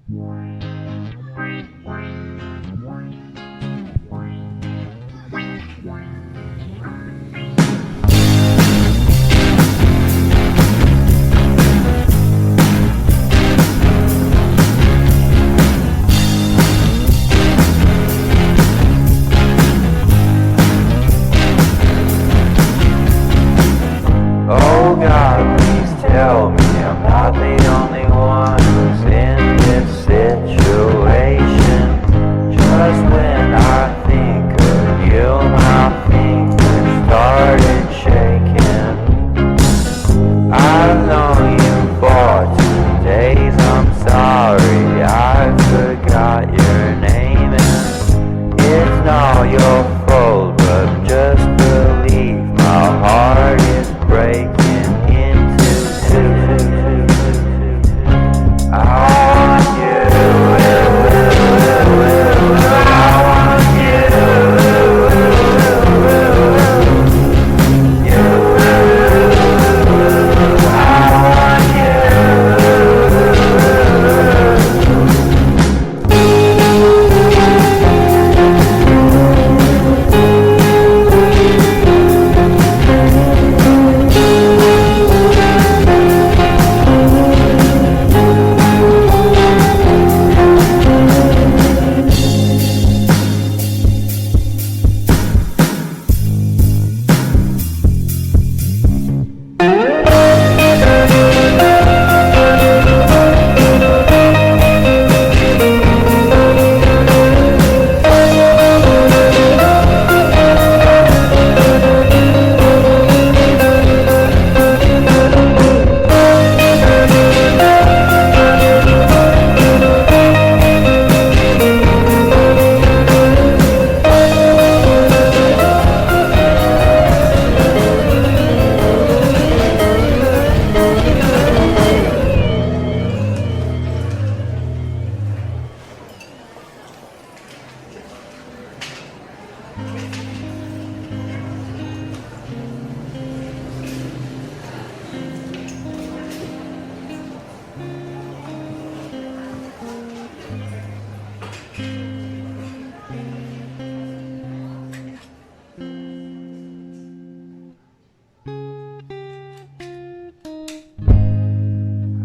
Oh God, please tell me I'm not the only one who's in this situation. Just when I think of you, my fingers started shaking. I've known you for 2 days, I'm sorry I forgot your name, and it's not your fault, but just believe my heart is breaking into two. I want you, I want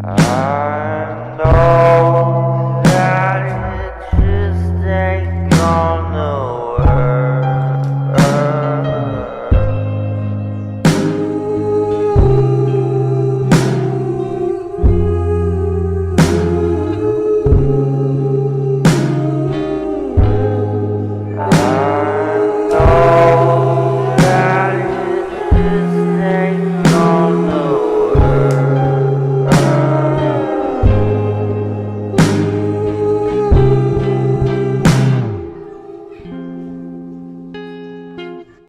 I know